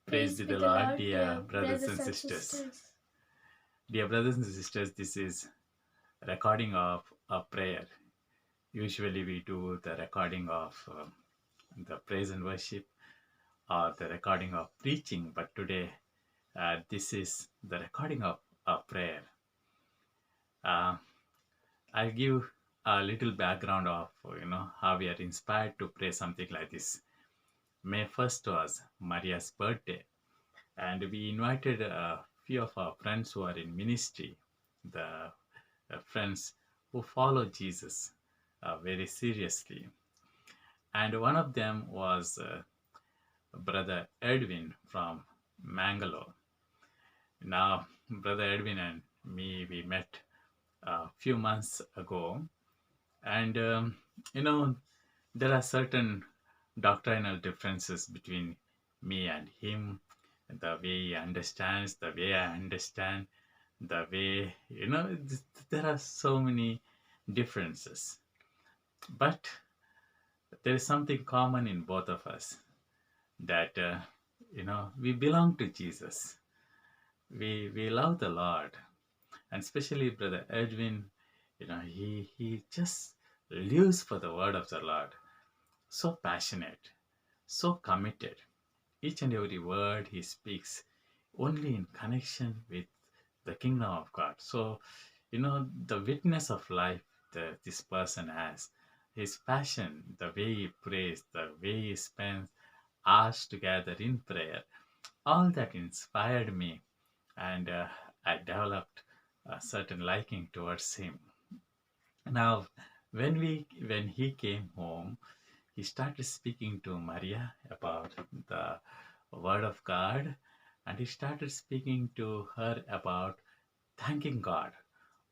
Praise Praise be be the the Lord, Lord, dear dear brothers and brothers and sisters. sisters. Dear brothers and sisters, this is recording of a prayer. Usually we do the recording of the praise and worship or the recording of preaching, but today this is the recording of a prayer. Uh, I'll give a little background of how we are inspired to pray something like this. May 1st was Maria's birthday, and we invited a few of our friends who are in ministry, the friends who follow Jesus very seriously. And one of them was Brother Edwin from Mangalore. Now, Brother Edwin and me, we met a few months ago, and you know, there are certain doctrinal differences between me and him, the way he understands, the way I understand, the way, there are so many differences. But there is something common in both of us that, we belong to Jesus. We love the Lord. And especially Brother Edwin, he just lives for the word of the Lord. So passionate, so committed. Each and every word he speaks only in connection with the kingdom of God. So, the witness of life that this person has, his passion, the way he prays, the way he spends hours together in prayer, all that inspired me, and I developed a certain liking towards him. Now, when he came home, he started speaking to Maria about the Word of God, and he started speaking to her about thanking God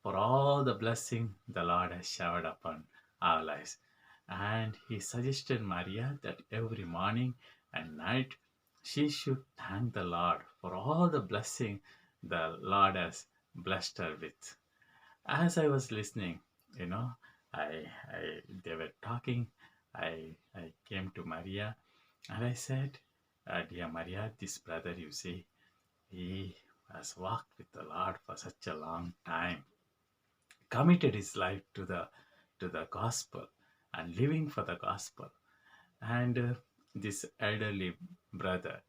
for all the blessing the Lord has showered upon our lives. And he suggested Maria that every morning and night she should thank the Lord for all the blessing the Lord has blessed her with. As I was listening, you know, I they were talking. I came to Maria and I said, "Dear Maria, this brother, you see, he has walked with the Lord for such a long time, committed his life to the gospel and living for the gospel. And this elderly brother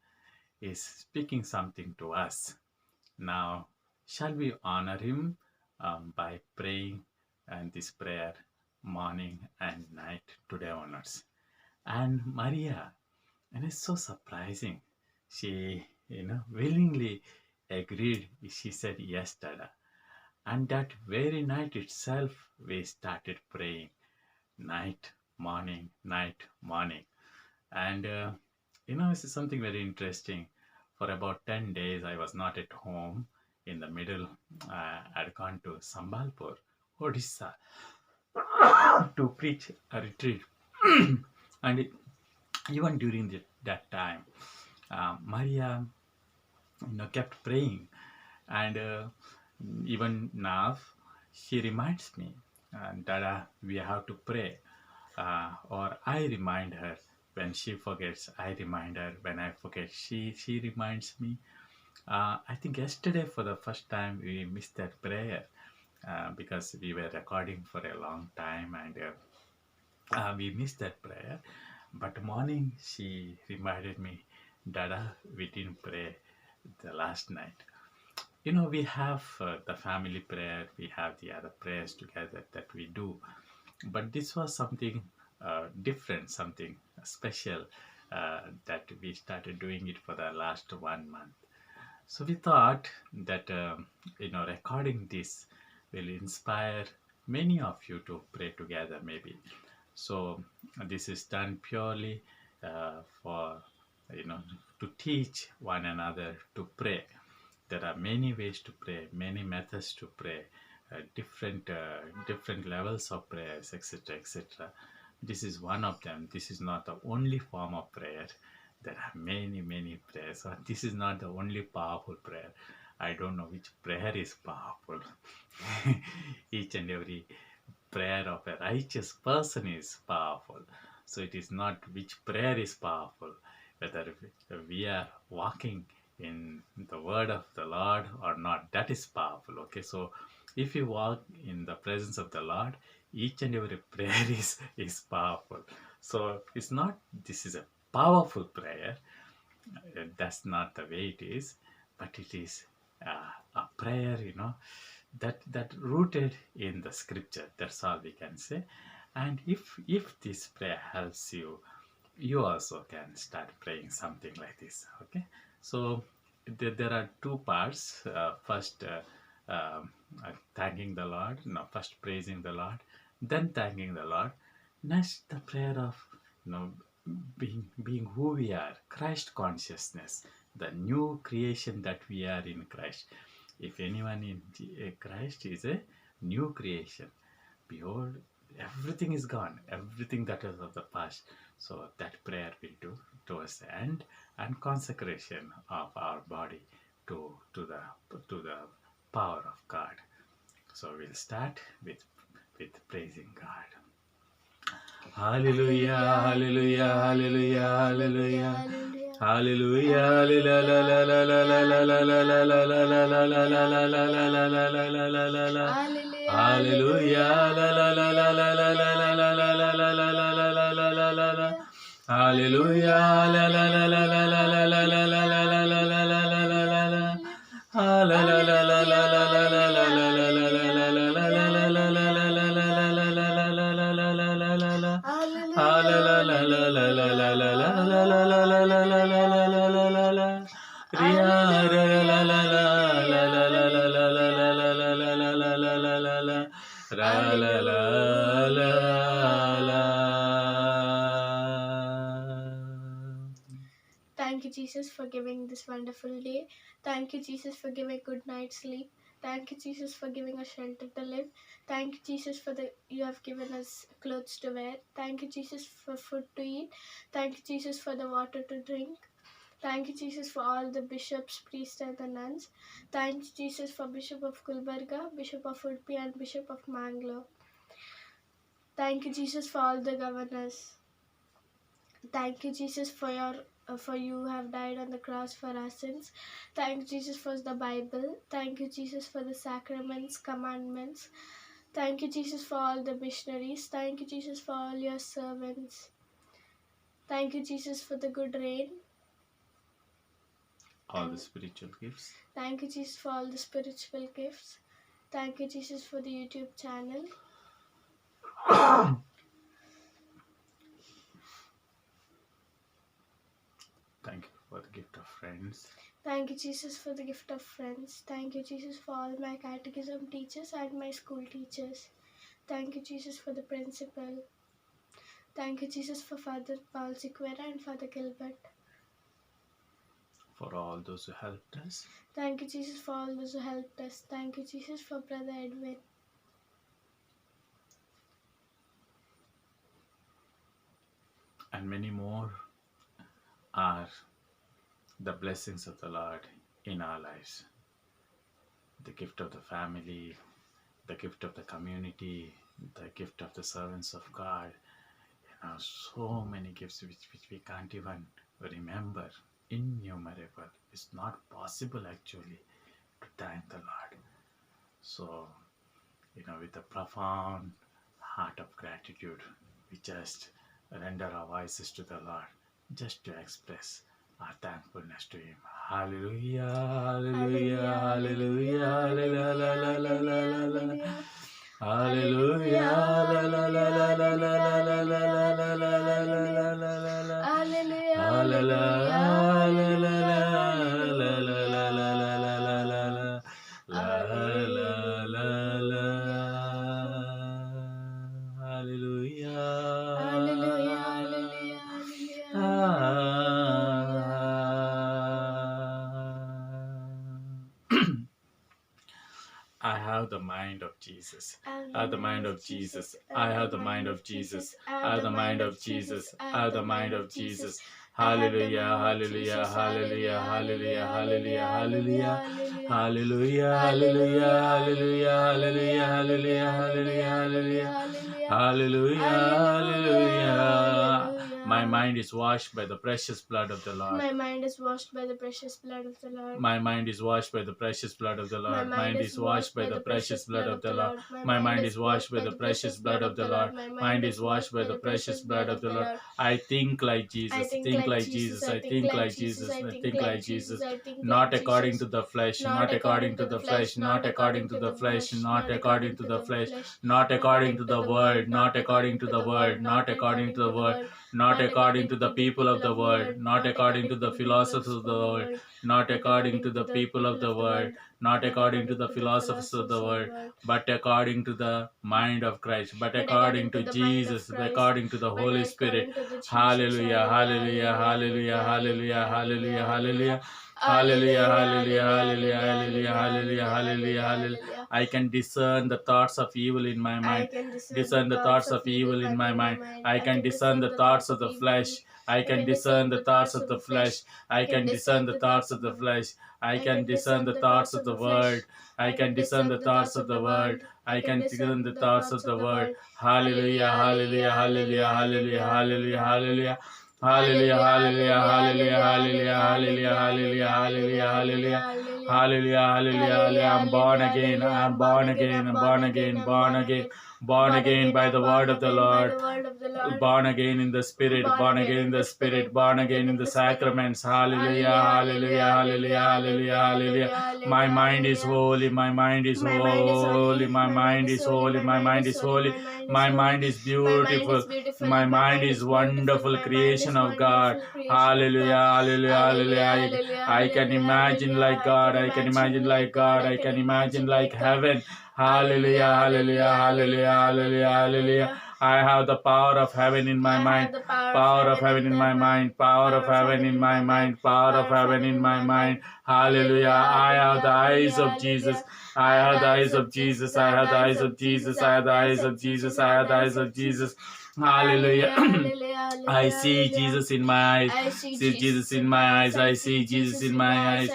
is speaking something to us. Now, shall we honor him by praying and this prayer morning and night today onwards?" And Maria, and it's so surprising. She, willingly agreed. She said, "Yes, Dada." And that very night itself, we started praying night, morning, night, morning. And, this is something very interesting. For about 10 days, I was not at home. In the middle, I'd gone to Sambalpur, Odisha, to preach a retreat. And even during that time, Maria, kept praying. And even now, she reminds me, Dada, we have to pray. Or I remind her when she forgets. I remind her when I forget. She reminds me. I think yesterday for the first time we missed that prayer because we were recording for a long time, and we missed that prayer. But morning she reminded me, Dada, we didn't pray the last night. We have the family prayer, we have the other prayers together that we do, but this was something different, something special, that we started doing it for the last 1 month. So we thought that recording this will inspire many of you to pray together, maybe. So this is done purely for you know to teach one another to pray. There are many ways to pray, many methods to pray, different levels of prayers, etc., etc. This is one of them. This is not the only form of prayer. There are many prayers. So this is not the only powerful prayer. I don't know which prayer is powerful. Each and every prayer of a righteous person is powerful. So it is not which prayer is powerful. whether we are walking in the word of the Lord or not. That is powerful. Okay, so if you walk in the presence of the Lord, each and every prayer is powerful. So it's not this is a powerful prayer. That's not the way it is, but it is a prayer, that rooted in the scripture. That's all we can say. And if this prayer helps you, you also can start praying something like this. Okay, so there are two parts. First, thanking the Lord. No, first praising the Lord, then thanking the Lord. Next, the prayer of you know being who we are, Christ consciousness, the new creation that we are in Christ. If anyone in Christ is a new creation, behold, everything is gone, everything that is of the past. So that prayer will do towards the end, and consecration of our body to the power of God. So we'll start with praising God. Hallelujah, hallelujah, hallelujah, hallelujah. Hallelujah, hallelujah, Thank you, Jesus, for giving this wonderful day. Thank you, Jesus, for giving good night's sleep. Thank you, Jesus, for giving us shelter to live. Thank you, Jesus, for you have given us clothes to wear. Thank you, Jesus, for food to eat. Thank you, Jesus, for the water to drink. Thank you, Jesus, for all the bishops, priests, and the nuns. Thank you, Jesus, for Bishop of Gulbarga, Bishop of Udupi, and Bishop of Mangalore. Thank you, Jesus, for all the governors. Thank you, Jesus, for you have died on the cross for our sins. Thank you, Jesus, for the Bible. Thank you, Jesus, for the sacraments, commandments. Thank you, Jesus, for all the missionaries. Thank you, Jesus, for all your servants. Thank you, Jesus, for the good rain. All the spiritual gifts. Thank you, Jesus, for all the spiritual gifts. Thank you, Jesus, for the YouTube channel. Thank you for the gift of friends. Thank you, Jesus, for the gift of friends. Thank you, Jesus, for all my catechism teachers and my school teachers. Thank you, Jesus, for the principal. Thank you, Jesus, for Father Paul Siqueira and Father Gilbert. For all those who helped us. Thank you, Jesus, for all those who helped us. Thank you, Jesus, for Brother Edwin. And many more are the blessings of the Lord in our lives. The gift of the family, the gift of the community, the gift of the servants of God. So many gifts which we can't even remember. Innumerable. It's not possible actually to thank the Lord. So, with a profound heart of gratitude, we just render our voices to the Lord just to express our thankfulness to Him. Hallelujah, hallelujah, hallelujah, hallelujah, hallelujah, I have the mind of Jesus. I have the mind of Jesus. I have the mind of Jesus. I have the mind of Jesus. I have the mind of Jesus. Hallelujah, hallelujah, hallelujah, hallelujah, hallelujah, hallelujah, hallelujah, hallelujah, hallelujah, hallelujah, hallelujah, hallelujah, hallelujah, hallelujah, hallelujah. My mind is washed by the precious blood of the Lord. My mind is washed by the precious blood of the Lord. My mind is washed by the precious blood of the Lord. My mind is washed by the precious blood of the Lord. My mind is washed by the precious blood of the Lord. Mind is washed by the precious blood of the Lord. I think like Jesus. Think like Jesus. I think like Jesus. I think like Jesus. Not according to the flesh. Not according to the flesh. Not according to the flesh. Not according to the flesh. Not according to the word. Not according to the word. Not according to the word. Not according to the people of the world. Not according to the philosophers of the world. Not according to the people of the world, not according to the philosophers of the world, but according to the mind of Christ, but according to Jesus, according to the Holy Spirit. Hallelujah, hallelujah, hallelujah, hallelujah, hallelujah, hallelujah. Hallelujah, hallelujah, hallelujah, hallelujah, hallelujah, hallelujah, hallelujah. I can discern the thoughts of evil in my mind. Discern the thoughts of evil in my mind. I can discern the thoughts of the flesh. I can discern the thoughts of the flesh. I can discern the thoughts of the flesh. I can discern the thoughts of the word. I can discern the thoughts of the word. I can discern the thoughts of the word. Hallelujah, hallelujah, hallelujah, hallelujah, hallelujah, hallelujah. Hallelujah, hallelujah, hallelujah, hallelujah, hallelujah, hallelujah, hallelujah, hallelujah. Hallelujah, hallelujah, hallelujah. I'm born again, I'm born again, I'm born again, born again. Born again by the word of the Lord. Born again in the Spirit, born again in the Spirit, born again in the sacraments. Hallelujah, hallelujah, hallelujah, hallelujah, hallelujah. My mind is holy, my mind is holy, my mind is holy, my mind is holy, my mind is beautiful, my mind is wonderful creation of God. Hallelujah, hallelujah, hallelujah. I can imagine like God, I can imagine like God, I can imagine like heaven. Hallelujah, hallelujah, hallelujah, hallelujah, hallelujah. I have the power of heaven in my mind, power of heaven in my mind, power of heaven in my mind, power of heaven in my mind. Hallelujah. I have the eyes of Jesus. I have the eyes of Jesus. I have the eyes of Jesus. I have the eyes of Jesus. I have the eyes of Jesus. Hallelujah. I see Jesus in my eyes. I see Jesus in my eyes. I see Jesus in my eyes.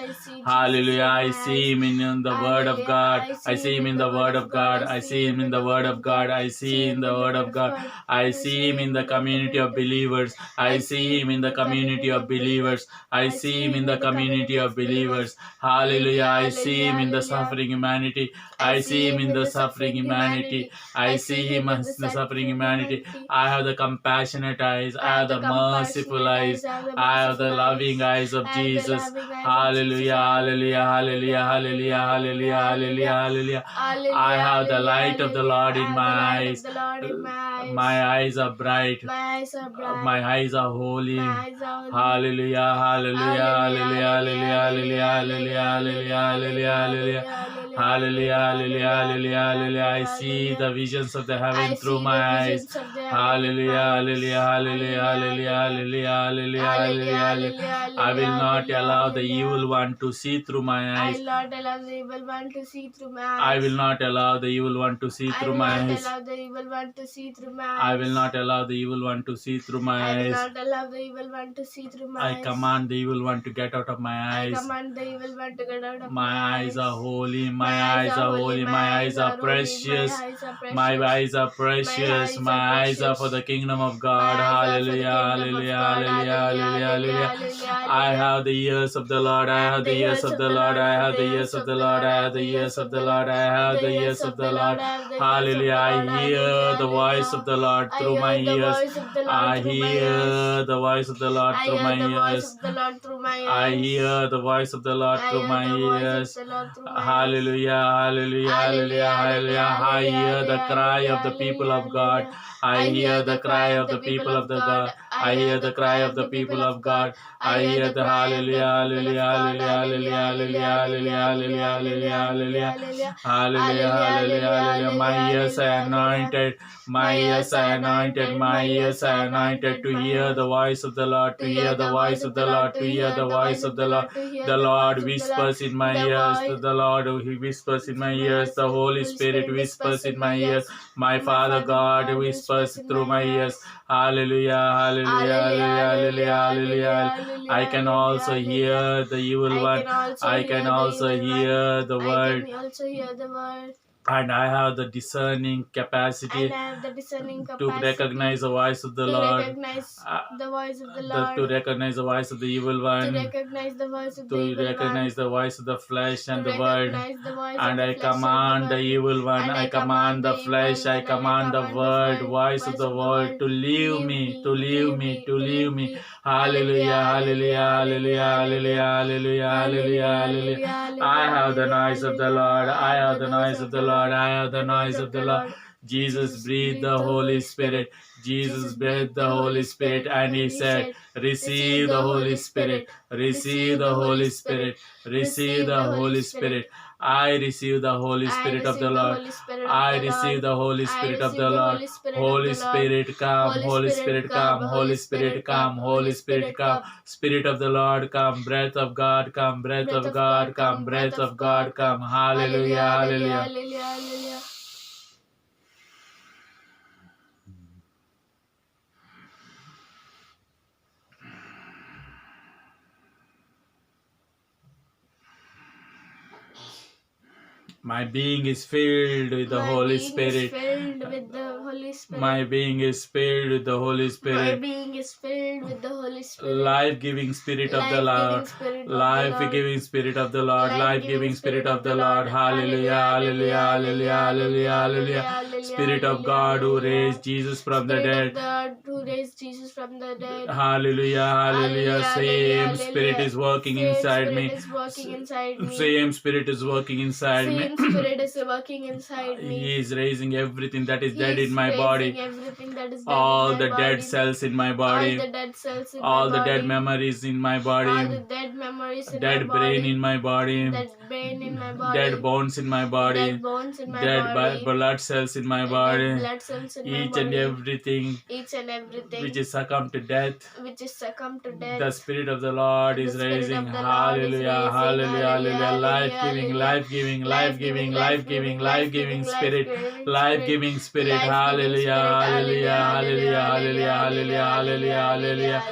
Hallelujah. I see him in the word of God. I see him in the word of God. I see him in the word of God. I see in the word of God. I see him in the community of believers. I see him in the community of believers. I see him in the community of believers. Hallelujah. I see him in the suffering humanity. I see him in the suffering humanity. I see him as the suffering humanity. I have the compassionate eyes. I have the merciful eyes. I have the loving eyes of Jesus. Hallelujah, hallelujah, hallelujah, hallelujah, hallelujah, hallelujah, hallelujah. I have the light of the Lord in my eyes. My eyes are bright. My eyes are holy. Hallelujah, hallelujah, hallelujah, hallelujah, hallelujah, hallelujah, hallelujah, hallelujah. Hallelujah, hallelujah, hallelujah, hallelujah. I see the visions of the heaven through my eyes. Hallelujah, hallelujah, hallelujah, hallelujah, hallelujah, hallelujah, hallelujah. I will not allow the evil one to see through my eyes. I will not allow the evil one to see through my eyes. I will not allow the evil one to see through my eyes. I will not allow the evil one to see through my eyes. I will not allow the evil one to see through my eyes. I will not allow the evil one to see through my eyes. I command the evil one to get out of my eyes. I command the evil one to get out of my eyes. My eyes are holy. My eyes are holy. My eyes are precious. My eyes are precious. My eyes are for the kingdom of God. Hallelujah, hallelujah, hallelujah, hallelujah, hallelujah. I have the ears of the Lord. I have the ears of the Lord. I have the ears of the Lord. I have the ears of the Lord. I have the ears of the Lord. Hallelujah. I hear the voice of the Lord through my ears. I hear the voice of the Lord through my ears. I hear the voice of the Lord through my ears. Hallelujah, hallelujah, hallelujah, hallelujah. I hear the cry of the people of God. I hear the cry of the people of the God. I hear the cry of the people of God. I hear the hallelujah, hallelujah, hallelujah, hallelujah, hallelujah, hallelujah, hallelujah, hallelujah, hallelujah, hallelujah, hallelujah. My ears are anointed. My ears are anointed. My ears are anointed to hear the voice of the Lord. To hear the voice of the Lord. To hear the voice of the Lord. The Lord whispers in my ears. The Lord He whispers in my ears. The Holy Spirit whispers in my ears. My Father God whispers through my ears. Hallelujah, hallelujah, hallelujah, hallelujah. I can also hear the evil one. I can also hear the word. And I have the discerning capacity and I have the discerning to capacity recognize the voice of the to Lord, recognize the voice of the to Lord, recognize the voice of the evil to one, recognize the voice of the to evil one, recognize the voice of the flesh to and the word. recognize the voice And of I the flesh and the command the word. evil one, And I command the evil flesh, I one, and command the command word, the voice of the world to leave me, to leave me, to leave me. Hallelujah, hallelujah, hallelujah, hallelujah, hallelujah, hallelujah, hallelujah. I have the noise of the Lord, I have the noise of the Lord, I have the noise of the Lord. Jesus breathed the Holy Spirit. Jesus breathed the Holy Spirit, and he said, receive the Holy Spirit, receive the Holy Spirit, receive the Holy Spirit. I receive the Holy Spirit of the Lord. I receive the Holy Spirit of the Lord. Holy Spirit come, Holy Spirit come, Holy Spirit come, Holy Spirit come. Spirit of the Lord come, breath of God come, breath of God come, breath of God come. Hallelujah, hallelujah. Hallelujah, hallelujah. My being is filled with the Holy Spirit. Filled with the Holy Spirit. My being is filled with the Holy My Spirit. being is filled with the Holy Spirit. Life-giving Spirit of the Lord. Life-giving Spirit of the Lord. Life-giving Spirit of the Lord. Hallelujah, hallelujah, hallelujah, hallelujah, hallelujah. Spirit of God who raised Jesus from the dead. God who raised Jesus from the dead. Hallelujah, hallelujah. Same Spirit is working inside me. Same Spirit is working inside me. Same Spirit is working inside me. He is raising everything that is He dead is in my body. everything that is dead All in my the body. dead cells in my body. All the dead cells in All my the body. dead memories in my All body. the dead memories in Dead my brain body. in my body. Dead brain in my body. Dead bones in my body. Dead bones in my Dead body. blood cells in my Dead body. blood cells in my Each body. and everything Each and everything which is succumbed to death. which is succumbed to death. The Spirit of the Lord The is Spirit raising. of the Lord is Hallelujah, raising. hallelujah, hallelujah. Hallelujah, Life-giving, hallelujah. life-giving, life-giving, life-giving, life-giving Spirit. Life-giving Life-giving Spirit. Hallelujah, hallelujah, hallelujah, hallelujah, hallelujah, hallelujah, hallelujah.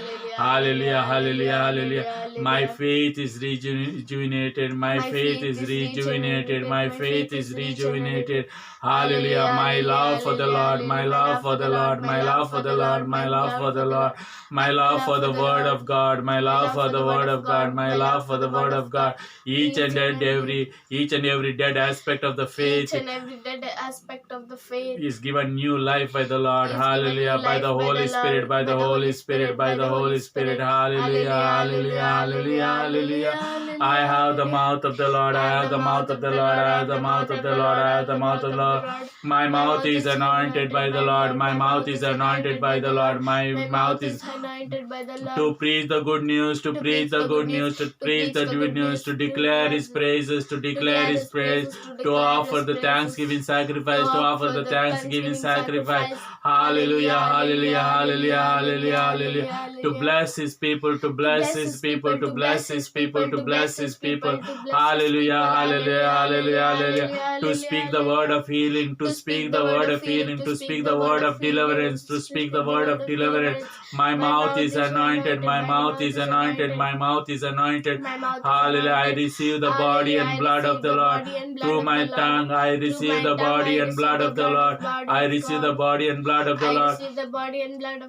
Hallelujah, hallelujah, hallelujah. My faith is rejuvenated. My faith is rejuvenated. My faith is rejuvenated. Hallelujah. My love for the Lord. My love for the Lord. My love for the Lord. My love for the Lord. My love for the Word of God. My love for the Word of God. My love for the Word of God. Each and every dead aspect of the faith. Each and every dead aspect of the faith is given new life by the Lord. is Hallelujah. given new By the life by Holy the Spirit. Lord, By the Holy Spirit. By the Holy Spirit. Hallelujah. Hallelujah. Hallelujah. Hallelujah. I have the mouth of the Lord. I have the mouth of the Lord. I have the mouth of the Lord. I have the mouth of the Lord. My mouth is anointed by the Lord. My mouth is anointed by the Lord. My mouth is anointed by the Lord. to preach the good news, to preach the good news, to preach the good news, to declare His praises, to declare His praise, to offer the thanksgiving sacrifice, to offer the thanksgiving sacrifice. Hallelujah, hallelujah, hallelujah, hallelujah, hallelujah. To bless His people, to bless His people, to bless His people, to bless His people. Hallelujah, hallelujah, hallelujah, hallelujah. To speak the word of healing, to speak the word of healing, to speak the word of deliverance, to speak the word of deliverance. My mouth is anointed, my mouth is anointed, my mouth is anointed. Hallelujah. I receive the body and blood of the Lord. Through my tongue, I receive the body and blood of the Lord. I receive the body and blood of the Lord.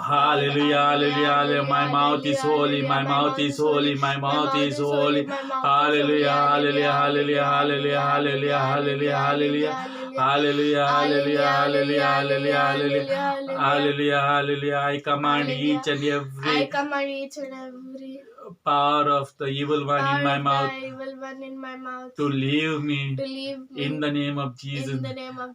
Hallelujah, hallelujah, hallelujah. My mouth is holy, my mouth is holy, my mouth is holy. Hallelujah, hallelujah, hallelujah, hallelujah, hallelujah, hallelujah, hallelujah. Hallelujah, hallelujah, hallelujah, hallelujah, hallelujah. Hallelujah, hallelujah. I command each and every power of the evil one in my mouth to leave me in the name of Jesus.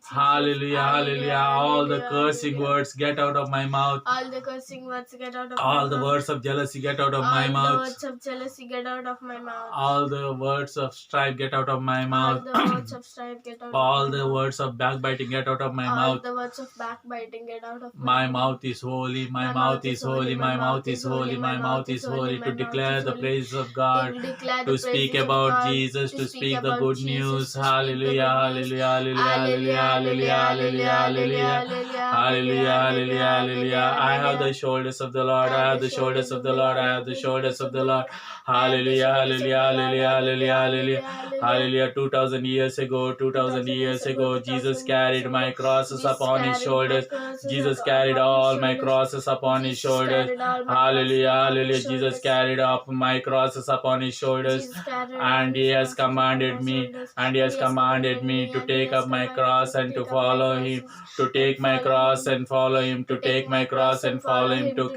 Hallelujah, hallelujah. All the cursing words get out of my mouth. All the cursing words get out of All my the mouth. words of jealousy get out of my All the mouth. words of jealousy get out of my mouth. All the words of strife get out of my mouth. All the words of strife get out All of my the mouth. words of backbiting get out of my All mouth. the words of backbiting get out of My mouth is holy, my mouth is holy, my mouth is holy, my mouth is holy to declare declare the praises of God, We declare to the speak praises of about God, Jesus, to speak the about good Jesus, news. to speak the Hallelujah, good news. hallelujah, hallelujah, hallelujah, hallelujah, hallelujah, hallelujah, hallelujah, hallelujah. I have the shoulders of the Lord, I have the shoulders of the Lord, I have the shoulders of the Lord. Hallelujah, hallelujah, hallelujah, hallelujah, hallelujah, hallelujah. 2000 years ago, 2000 years ago, Jesus carried my crosses upon his shoulders. Jesus carried all my crosses upon his shoulders. Hallelujah, hallelujah. Jesus carried up my crosses upon his shoulders. And he has commanded me, and he has commanded me to take up my cross and to follow him, to take my cross and follow him, to take my cross and follow him, to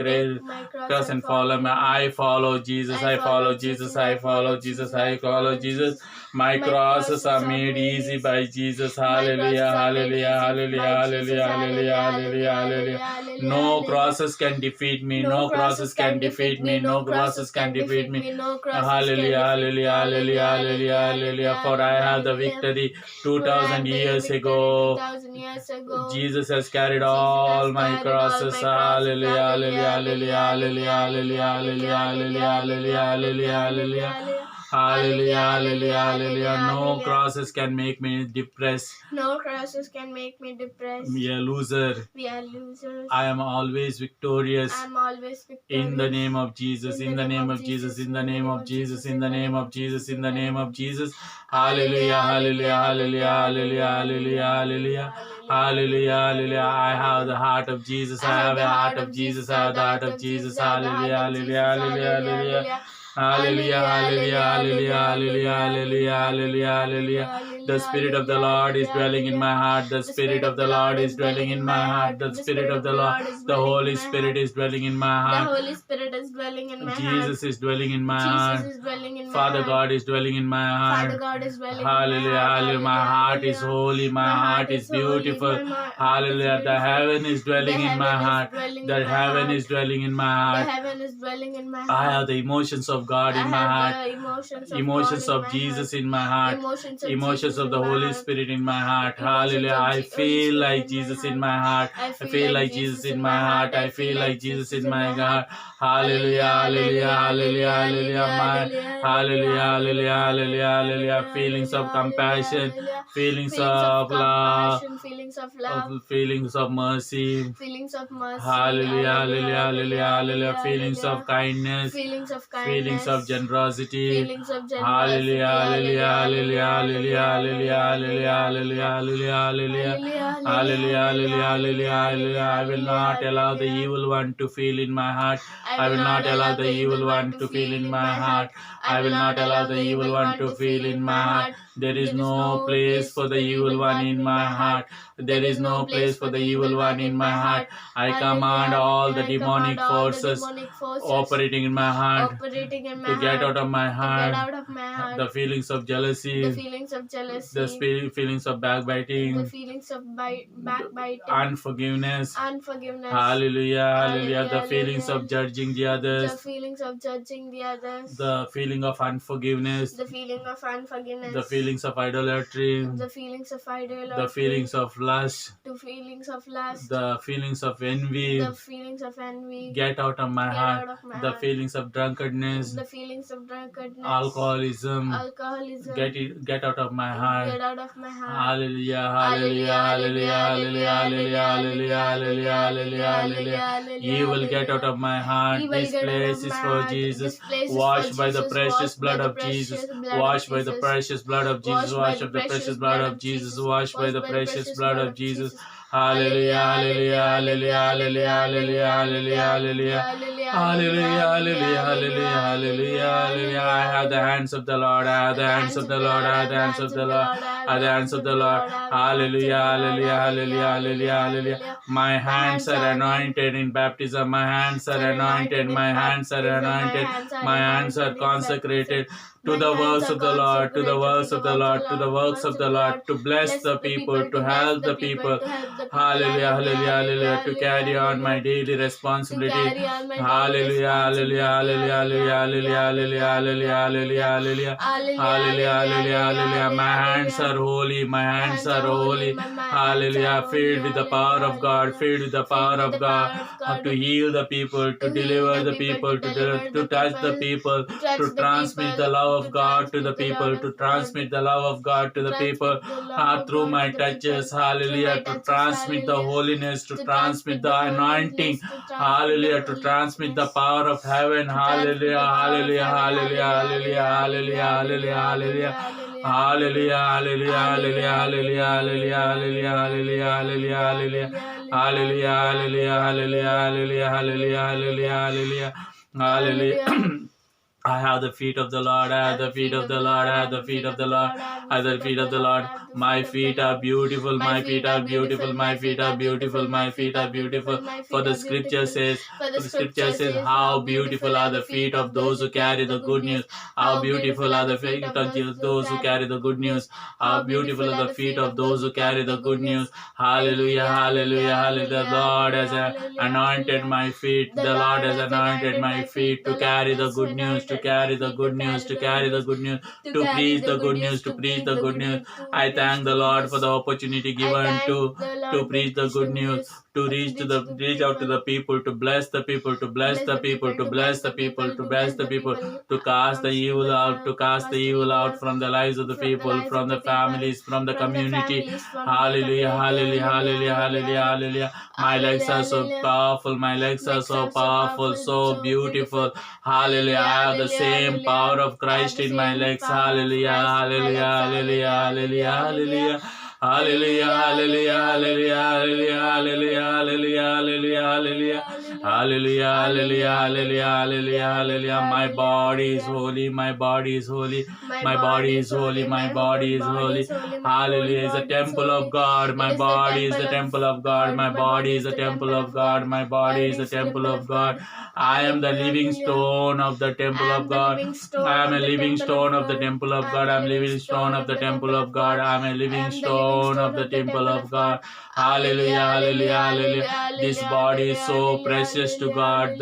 cross and follow him. I follow Jesus, I follow Jesus, I follow Jesus, I follow Jesus. My crosses are made easy by Jesus. Hallelujah, hallelujah, hallelujah, hallelujah, hallelujah, hallelujah, hallelujah. No crosses can defeat me, no crosses can defeat me, no crosses can defeat me. Hallelujah, hallelujah, hallelujah, hallelujah, hallelujah. For I have the victory 2000 years ago. Jesus has carried all my crosses. Hallelujah, hallelujah, hallelujah, hallelujah, hallelujah, hallelujah, hallelujah, hallelujah, hallelujah. Hallelujah, hallelujah, hallelujah. No crosses can make me depressed. No crosses can make me depressed. We are loser. We are losers. I am always victorious. I am always victorious. In the name of Jesus, in the name of Jesus, in the name of Jesus, in the name of Jesus, in the name of Jesus. Hallelujah, hallelujah, hallelujah, hallelujah, hallelujah, hallelujah. Hallelujah, hallelujah. I have the heart of Jesus. I have the heart of Jesus. I have the heart of Jesus. Hallelujah, hallelujah, hallelujah, hallelujah. Hallelujah, hallelujah, hallelujah, hallelujah, hallelujah, hallelujah, hallelujah. The Spirit of the Lord is dwelling in my heart. The Spirit of the Lord is dwelling in my heart. The Spirit of the Lord, the Holy Spirit is dwelling in my heart. The Holy Spirit is dwelling in my heart. Jesus is dwelling in my heart. Jesus is dwelling in my Father heart. God is dwelling in my heart. Father God is dwelling Hallelujah, in my heart. hallelujah. My heart is holy. My heart is beautiful. Hallelujah. The heaven is dwelling in my heart. The heaven is dwelling in my heart. The heaven is dwelling in my heart. I have the emotions of God in my heart. Emotions of Jesus in my heart. Emotions of the Holy Spirit in my heart. Hallelujah. I feel like Jesus in my heart. I feel like Jesus in my heart. I feel like Jesus in my heart. Hallelujah, hallelujah, hallelujah, hallelujah. Hallelujah, hallelujah, hallelujah, hallelujah. Feelings of compassion, feelings of love, feelings of mercy. Hallelujah, hallelujah, hallelujah, hallelujah. Feelings of kindness, feelings of generosity. Hallelujah, hallelujah, hallelujah, hallelujah, hallelujah, hallelujah, hallelujah, hallelujah, hallelujah, hallelujah, hallelujah, hallelujah. I will not allow the evil one to feel in my heart. I will not allow the evil one to feel in my heart. I will not allow the evil one to feel in my heart. There is no place for the evil one in my heart. There is no place for the evil one in my heart. I command all the demonic forces operating in my heart to get out of my heart. The feelings of jealousy, the feelings of backbiting, unforgiveness. Hallelujah, hallelujah. The feelings of judging the others, the feeling of unforgiveness, the feelings of idolatry, the feelings of lust, the feelings of envy. Get out of my heart. The feelings of drunkenness, alcoholism. Get out of my heart. Hallelujah, hallelujah, hallelujah, hallelujah, hallelujah, hallelujah, hallelujah, hallelujah. Evil, get out of my heart. This place is for Jesus. Washed by the precious blood of Jesus. Washed by the precious blood of Jesus. Washed by the precious blood of Jesus. Washed by the precious blood of Jesus. Hallelujah, hallelujah, hallelujah, hallelujah, hallelujah, hallelujah, hallelujah, hallelujah, hallelujah, hallelujah, hallelujah. I have the hands of the Lord. I have the hands of the Lord. I have the hands of the Lord. I have the hands of the Lord. Hallelujah, hallelujah, hallelujah, hallelujah, hallelujah. My hands are anointed in baptism. My hands are anointed. My hands are anointed. My hands are consecrated. to the works of the Lord, to the works of the Lord, to the works of the Lord, to bless the people, to help the people. Hallelujah, hallelujah, hallelujah, to carry on my daily responsibility. Hallelujah, hallelujah, hallelujah, hallelujah, hallelujah, hallelujah, hallelujah, hallelujah, hallelujah, hallelujah, hallelujah. My hands are holy, my hands are holy. Hallelujah, filled with the power of God, filled with the power of God, to heal the people, to deliver the people, to touch the people, to transmit the love of God to the people, to transmit the love of God to the people through my touches. Hallelujah, to transmit the holiness, to transmit the anointing. Hallelujah, to transmit the power of heaven. Hallelujah, hallelujah, hallelujah, hallelujah, hallelujah, hallelujah, hallelujah. Hallelujah, hallelujah, hallelujah, hallelujah, hallelujah, hallelujah, hallelujah, hallelujah, hallelujah, hallelujah, hallelujah, hallelujah, hallelujah, hallelujah, hallelujah, hallelujah. I have the feet of the Lord, I have the feet of the Lord, I have the feet of the Lord, I have the feet of the Lord. My feet are beautiful, my feet are beautiful, my feet are beautiful, my feet are beautiful. For the scripture says, how beautiful are the feet of those who carry the good news. How beautiful are the feet of those who carry the good news. How beautiful are the feet of those who carry the good news. Hallelujah, hallelujah, hallelujah. The Lord has anointed my feet. The Lord has anointed my feet to carry the good news, to carry the good news, to carry the good news, to preach the good news, to preach the good news. I thank the Lord for the opportunity given to preach the good news, to reach out to the people, to bless the people, to bless the people, to bless the people, to bless the people, to cast the evil out, to cast the evil out from the lives of the people, from the families, from the community. Hallelujah, hallelujah, hallelujah, hallelujah, hallelujah. My legs are so powerful, my legs are so powerful, so beautiful. Hallelujah, I have the same power of Christ in my legs. Hallelujah, hallelujah, hallelujah, hallelujah, hallelujah. Hallelujah, hallelujah, hallelujah, hallelujah, hallelujah, hallelujah, hallelujah, hallelujah, hallelujah, hallelujah, hallelujah, hallelujah. My body is holy, my body is holy, my body is holy, my body is holy. Hallelujah, is the temple of God. My body is the temple of God. My body is the temple of God. My body is the temple of God. I am the living stone of the temple of God. I am a living stone of the temple of God. I am a living stone of the temple of God. I am a living stone of the temple of God. Hallelujah, hallelujah, hallelujah. This body is so precious to God.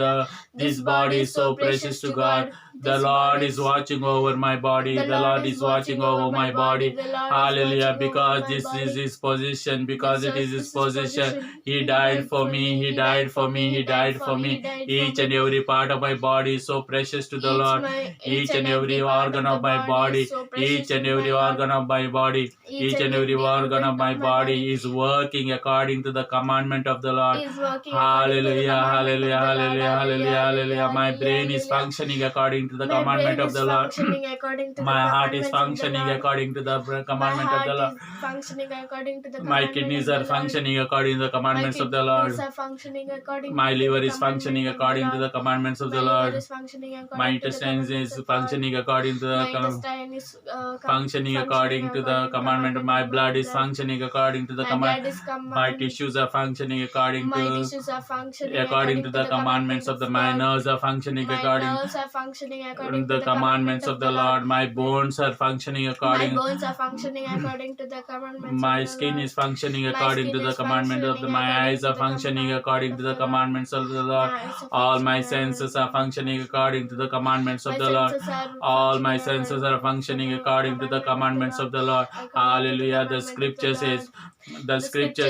This body is so precious to God. The Lord is watching over my body. The Lord is watching over my body. Hallelujah. Because this is His position. Because it is His position. He died for me. He died for me. He died for me. Each and every part of my body is so precious to the Lord. Each and every organ of my body. Each and every organ of my body. Each and every organ of my body is working according to the commandment of the Lord. Hallelujah. Hallelujah. Hallelujah. Hallelujah. Hallelujah. My brain is functioning according to the commandment of the Lord. My heart is functioning according to the commandment of the Lord. My kidneys are functioning according to the commandments of the Lord. My liver is functioning according to the commandments of the Lord. My intestines is functioning according to the functioning according to the commandment. My blood is functioning according to the command. My tissues are functioning according to the commandments of the. My nerves are functioning according to the commandments of the Lord. My bones are functioning according. to the commandments. My skin is functioning according to the commandment of the. My eyes are functioning according to the commandments of the Lord. All my senses are functioning according to the commandments of the Lord. All my senses are functioning according to the commandments of the Lord. Hallelujah. The scripture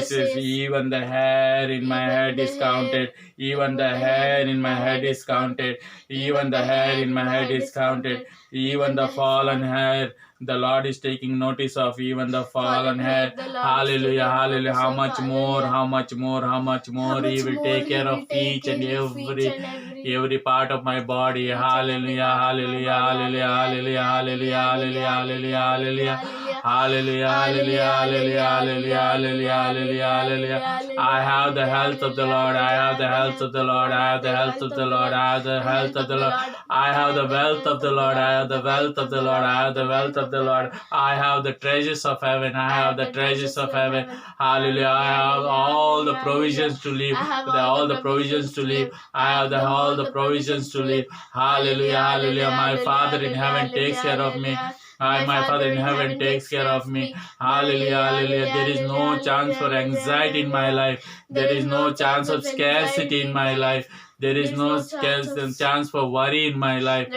says, even the hair in my head is counted. Even the hair in my head is counted. Even the hair in my head is counted. Even the fallen hair. The Lord is taking notice of even the fallen hair. Hallelujah, hallelujah. How much more, how much more, how much more He will take care of each and every part of my body. Hallelujah, hallelujah, hallelujah, hallelujah, hallelujah, hallelujah, hallelujah, hallelujah. Hallelujah, hallelujah, hallelujah, hallelujah, hallelujah, hallelujah, hallelujah. I have the health of the Lord. I have the health of the Lord. I have the health of the Lord. I have the health of the Lord. I have the wealth of the Lord. I have the wealth of the Lord. I have the wealth of the Lord. I have the treasures of heaven. I have the treasures of heaven. Hallelujah. I have all the provisions to live. All the provisions to live. I have all the provisions to live. Hallelujah. Hallelujah. My Father in heaven takes care of me. My Father in heaven takes care of me. Hallelujah, hallelujah. There is no chance for anxiety in my life. There is no chance of scarcity in my life. There is no chance for worry in my life.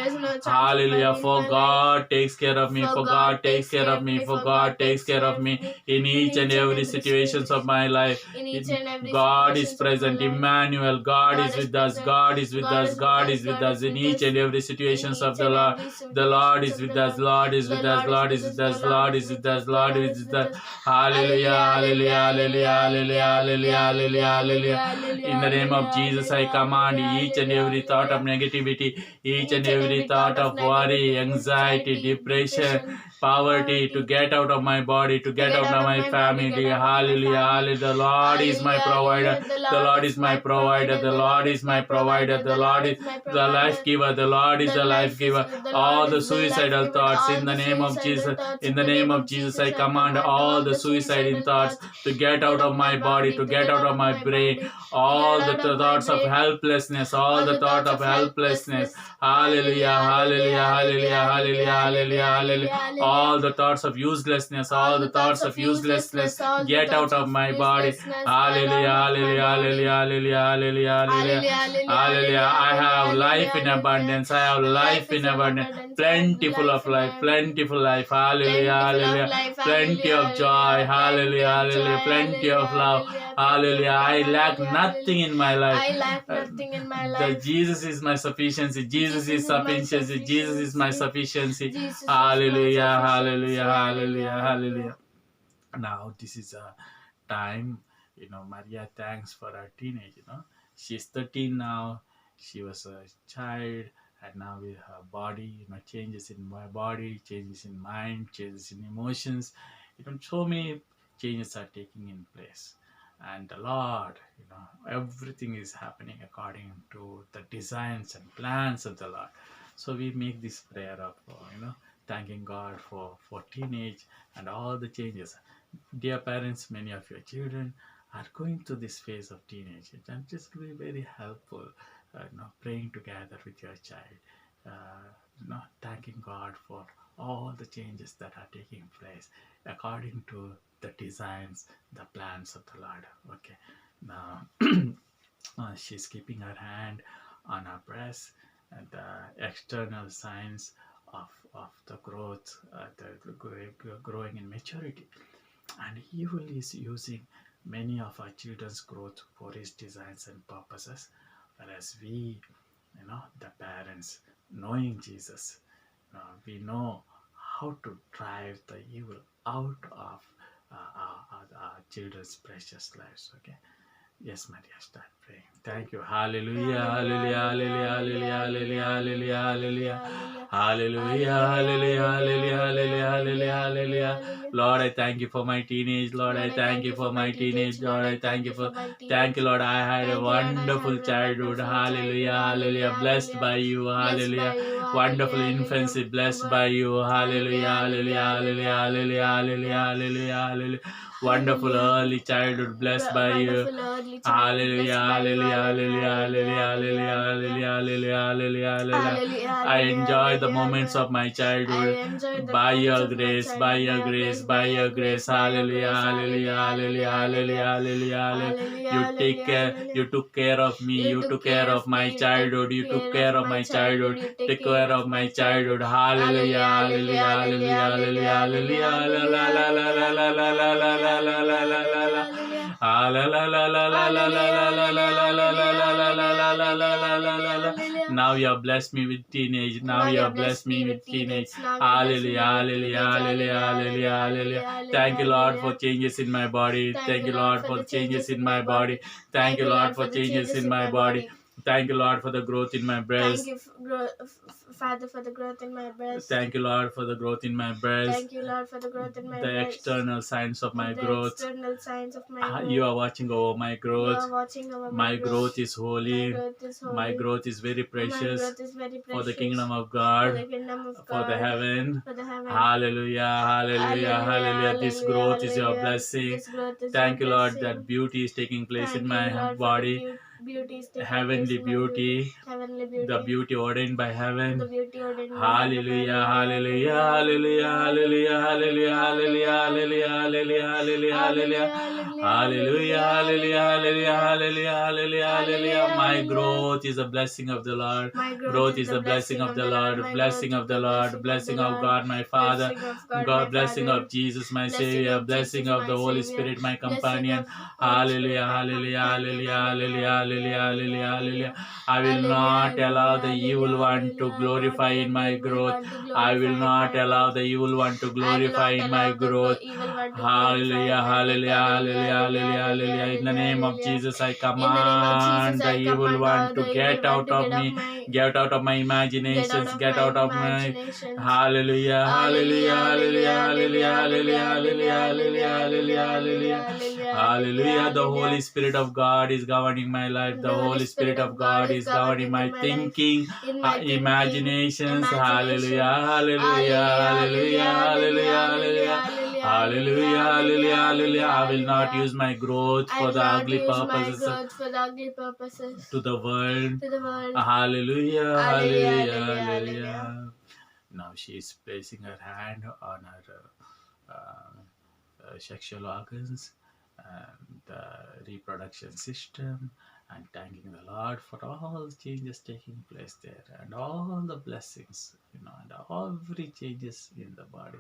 Hallelujah. For God takes care of me. For God takes care of me. For God takes care of me in each and every situations of my life. God is present. Emmanuel, God is with us. God is with us. God is with us in each and every situations of the Lord. The Lord is with us. Lord is with us. Lord is with us. Lord is with us. Lord is with us. Hallelujah. Hallelujah. Hallelujah. Hallelujah. Hallelujah. Hallelujah. Hallelujah. In the name of Jesus, I command each and every thought of negativity, each and every thought of worry, anxiety, depression, poverty to get out of my body, to get out of my family. Hallelujah. Hallelujah. The Lord is my provider. The Lord is my provider. The Lord is my provider. The Lord is the life giver. The Lord is the life giver. All the suicidal thoughts in the name of Jesus. In the name of Jesus, I command all the suicidal thoughts to get out of my body, to get out of my brain. All the thoughts of helplessness, all the thought of helplessness. Hallelujah, hallelujah, hallelujah, hallelujah, hallelujah, hallelujah. All the thoughts of uselessness, all the thoughts of uselessness, get out of my body. Hallelujah, hallelujah, hallelujah, hallelujah, hallelujah, hallelujah, hallelujah. I have life in abundance. I have life in abundance. Plentiful of life, plentiful life. Hallelujah, hallelujah. Plenty of joy. Hallelujah, hallelujah. Plenty of love. Hallelujah. I lack nothing in my life. I lack nothing in my life. Jesus is my sufficiency. Jesus is sufficiency. Jesus is my sufficiency. Jesus is Hallelujah, my hallelujah, sufficiency. hallelujah, hallelujah. Now this is a time, Maria thanks for her teenage, she's 13 now. She was a child, and now with her body, changes in my body, changes in mind, changes in emotions, so many changes are taking in place. And the Lord, everything is happening according to the designs and plans of the Lord. So we make this prayer of, thanking God for teenage and all the changes. Dear parents, many of your children are going through this phase of teenage, and just be very helpful, praying together with your child, thanking God for all the changes that are taking place according to the designs, the plans of the Lord. Okay, now she's keeping her hand on her breast, and the external signs of the growth, the growing in maturity. And he is using many of our children's growth for his designs and purposes, whereas we, the parents, knowing Jesus, we know how to drive the evil out of our children's precious lives. Okay. Yes, Maria, start praying. Thank you. Hallelujah, hallelujah, hallelujah, hallelujah, hallelujah, hallelujah, hallelujah, hallelujah, hallelujah, hallelujah, hallelujah, hallelujah. Lord, I thank you for my teenage. Lord, I thank you for my teenage. Lord, I thank you for. Thank you, Lord. I had a wonderful childhood. Hallelujah, hallelujah. Blessed by you. Hallelujah. Wonderful infancy. Blessed by you. Hallelujah, hallelujah, hallelujah, hallelujah, hallelujah, hallelujah, hallelujah. Wonderful early childhood. Blessed by you. Hallelujah, hallelujah, hallelujah, hallelujah, hallelujah, hallelujah, hallelujah, hallelujah. I enjoy the moments of my childhood by your grace, by your grace, by your grace. Hallelujah, hallelujah, hallelujah, hallelujah, hallelujah. You took care of me. You took care of my childhood. You took care of my childhood. Take care of my childhood. Hallelujah, hallelujah, hallelujah, hallelujah, hallelujah, now you have blessed me with teenage. Now you have blessed me with teenage. Hallelujah, hallelujah, hallelujah, hallelujah, hallelujah. Thank you, Lord, for changes in my body. Thank you, Lord, for changes in my body. Thank you, Lord, for changes in my body. Thank you, Lord, for the growth in my Thank breast. you, Father, for the growth in my breast. Thank you, Lord, for the growth in my breast. Thank you, Lord, for the growth in my The breast. external signs of my The growth. external signs of my growth. You are watching over my You growth. are watching over My growth. growth is My holy. growth is holy. My growth is very My precious growth is very precious. for the kingdom of For God, the kingdom of for the God. heaven. For the heaven. Hallelujah, hallelujah, hallelujah. This growth is your blessing. This growth is Thank you, your Lord, blessing. that beauty is taking place Thank in you, my Lord, body. for the beauty is taking Heavenly place in my beauty, Heavenly beauty. the beauty ordained by The heaven. beauty ordained by Hallelujah, hallelujah, hallelujah, hallelujah, hallelujah, hallelujah, hallelujah, hallelujah, hallelujah, hallelujah, hallelujah, hallelujah, hallelujah, hallelujah, hallelujah, hallelujah. My growth is a blessing of the Lord. My Growth is the blessing of the Lord. My Blessing growth of is the the Lord. Blessing of God, my Father. Blessing of God, God, my blessing Father. of Jesus, my Blessing Savior. of Blessing Jesus, of the my Holy Savior. Spirit, my Blessing companion. of Holy Spirit, Hallelujah, my hallelujah, companion. hallelujah, hallelujah, hallelujah, hallelujah, hallelujah. I will Hallelujah, not allow the hallelujah, evil one to hallelujah. glorify Not in my allow the evil growth. one to I will glorify in not my allow growth. the evil one to I will glorify not in my allow the growth. evil one to glorify in Hallelujah, my growth. hallelujah, hallelujah, hallelujah, hallelujah. In the name of Jesus, I command the evil one to get out of me, get out of my imaginations, get out of my. Hallelujah, hallelujah, hallelujah, hallelujah, hallelujah, hallelujah, hallelujah, hallelujah, hallelujah. Hallelujah. The Holy Spirit of God is governing my life. The Holy Spirit of God is governing my thinking, imaginations. Hallelujah, hallelujah, hallelujah, hallelujah, hallelujah. Hallelujah, hallelujah, hallelujah. I will not use my growth for the ugly purposes to the world. Hallelujah, hallelujah, hallelujah. Now she is placing her hand on her sexual organs and the reproduction system, and thanking the Lord for all the changes taking place there and all the blessings, and every changes in the body.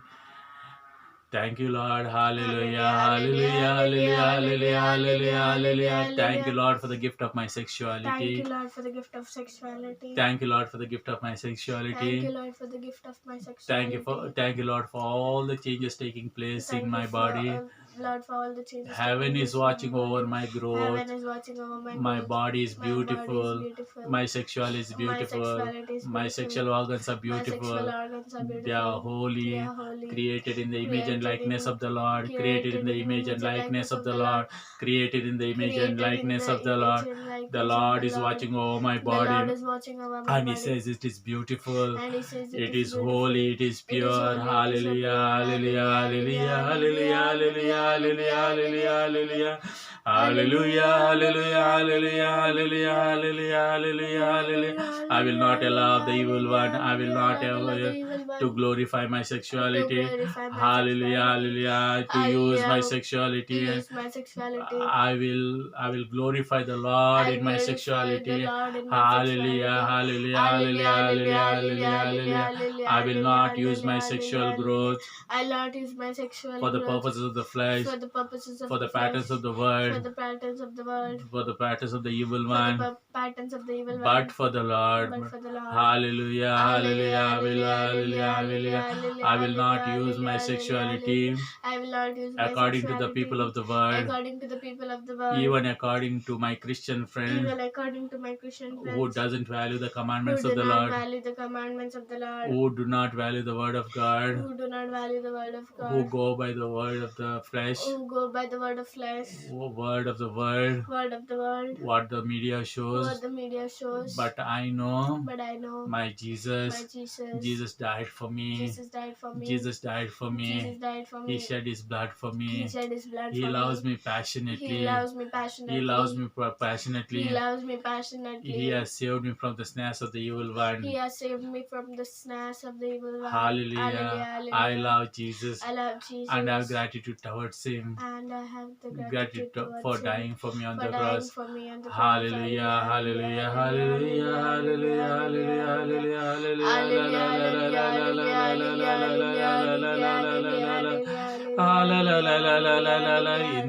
Thank you, Lord. Hallelujah. Hallelujah. Hallelujah. Hallelujah. Hallelujah. Hallelujah. Thank you, Lord, for the gift of my sexuality. Thank you, Lord, for the gift of sexuality. Thank you, Lord, for the gift of my sexuality. Thank you, Lord, for the gift of my sexuality. Thank you, Lord, for all the changes taking place in my body. Lord, for all the changes. Heaven is watching over my growth. Heaven is watching over my My growth. body is beautiful. My sexuality is My beautiful. sexuality is My beautiful. sexual organs are My beautiful. sexual organs are beautiful. They are holy. They are holy. Created in the image and Created likeness in- of the Lord. Created in the image and likeness of the Lord. Created in the image and Created in likeness the of the image Lord. and likeness The of Lord the is Lord. watching over my The Lord body. is watching over my And He body. says it is beautiful. And He says It is beautiful. holy. It is It is pure. holy, it is so Hallelujah. pure. Hallelujah. Hallelujah. Hallelujah. Hallelujah. Hallelujah. Hallelujah. Hallelujah. Hallelujah, hallelujah, hallelujah, hallelujah, hallelujah, hallelujah, hallelujah. I will not allow the evil one. I will not allow to glorify my sexuality. Hallelujah, hallelujah. To use my sexuality. I will glorify the Lord in my sexuality. Hallelujah, hallelujah, hallelujah, hallelujah, hallelujah. I will not use my sexual growth I'll not use my sexual for the growth purposes of the flesh, for the purposes of for the flesh, patterns of the world, for the patterns of the world, for the patterns of the evil for one, the patterns of the evil one, but for the Lord. but for the Lord. Hallelujah, hallelujah, hallelujah, hallelujah. I will not use my sexuality I will not use my according to the sexuality people of the world, according to the people of the world, even according to my Christian friend even according to my Christian friends who doesn't value the who commandments do of the not Lord, value the commandments of the Lord, who do not value the word of God, who do not value the word of who God, go by the word of the flesh, who go by the word of flesh, word of the world, word of the world, what the media what shows. the media shows. But I know But I know my Jesus. Jesus died for me. Jesus died for me. Jesus died for me. Jesus died for He me. shed his blood for He me. shed His blood He for loves me. me passionately. He loves me passionately. He loves me He passionately. loves me passionately. He has saved me from the snares of the evil one. He has saved me from the snares of the evil one. Hallelujah. Hallelujah. I love Jesus. I love Jesus. And I have gratitude towards Him. And I have the gratitude towards for Him dying for me on for the dying cross. for me on the cross. Hallelujah, hallelujah, hallelujah, hallelujah, hallelujah, hallelujah, hallelujah, hallelujah, hallelujah, hallelujah, hallelujah, hallelujah, hallelujah. In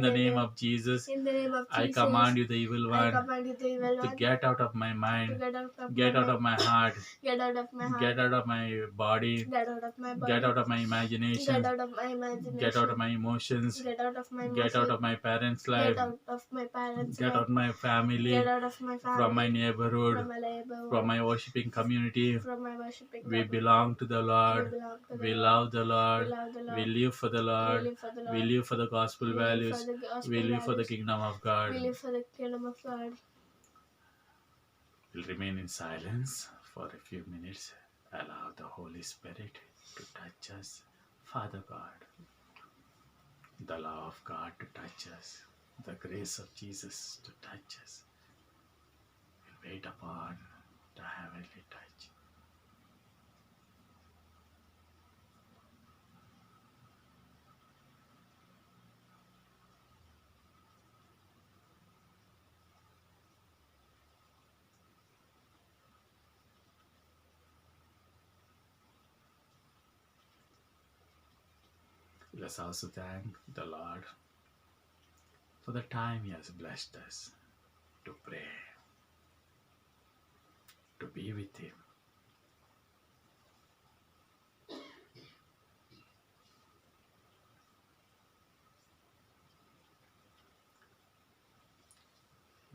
the name of Jesus, In the name of I Jesus, command you, the evil I one, command you, the evil to one, get out of my to mind, get out of get my out of mind, my heart, get out of my heart, get out of my body, get out of my body, get out of my get imagination, out of my imagination, get out of my emotions, get out of my get out emotion, of my parents' get life, out of my parents' get out life, of my get family, out of my from my family, neighborhood, from my neighborhood, from my worshiping community. from my worshiping We community. belong to the We Lord. belong to the We Lord. love the We Lord. love the We Lord. live for the We Lord. live for the We Lord. live for the gospel We live for values. the gospel We live for the values. kingdom of We God. live for the kingdom of God. We'll remain in silence for a few minutes. Allow the Holy Spirit to touch us. Father God, the love of God to touch us, the grace of Jesus to touch us. We'll wait upon the heavenly touch. Let's also thank the Lord for the time He has blessed us to pray, to be with Him.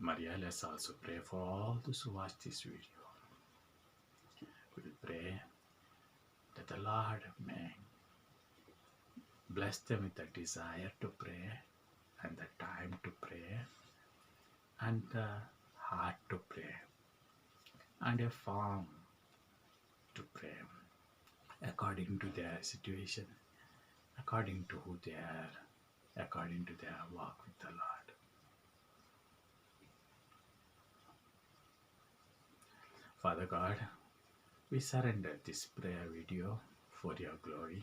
Maria, let's also pray for all those who watch this video. We will pray that the Lord may bless them with the desire to pray and the time to pray and the heart to pray and a form to pray according to their situation, according to who they are, according to their walk with the Lord. Father God, we surrender this prayer video for your glory,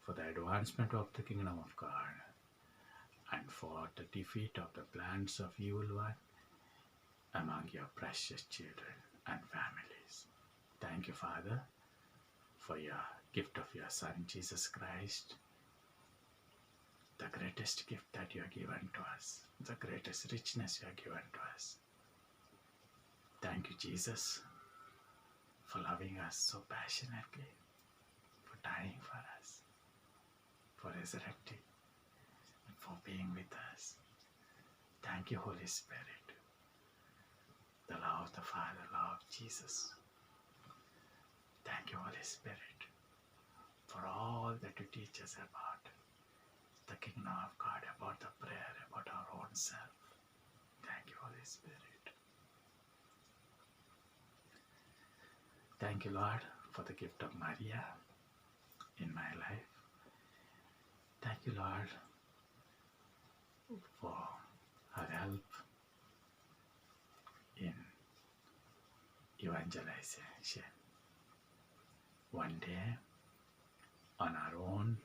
for the advancement of the kingdom of God, and for the defeat of the plans of evil one among your precious children and families. Thank you, Father, for your gift of your Son, Jesus Christ, the greatest gift that you have given to us, the greatest richness you have given to us. Thank you, Jesus, for loving us so passionately, for dying for us, for resurrecting, and for being with us. Thank you, Holy Spirit, the love of the Father, love of Jesus. Thank you, Holy Spirit, for all that you teach us about the kingdom of God, about the prayer, about our own self. Thank you, Holy Spirit. Thank you, Lord, for the gift of Maria in my life. Thank you, Lord, for her help in evangelization. One day, on her own,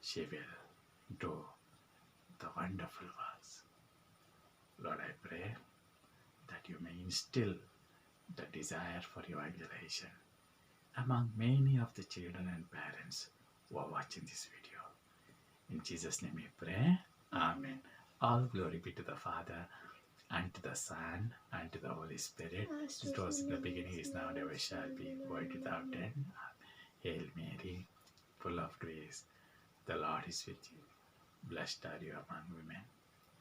she will do the wonderful works. Lord, I pray that you may instill the desire for evangelization among many of the children and parents who are watching this video. In Jesus' name we pray. Amen. All glory be to the Father, and to the Son, and to the Holy Spirit. It was in the beginning, is now, and ever shall be, world without end. Hail Mary, full of grace, the Lord is with you. Blessed are you among women.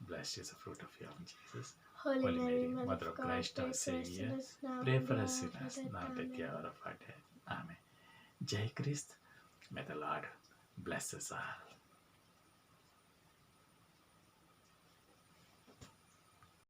Blessed is the fruit of your womb, Jesus. Holy Mary, Mother of Christ, our Savior, pray for us sinners, now at the hour of our death. Amen. Jai Christ, may the Lord bless us all.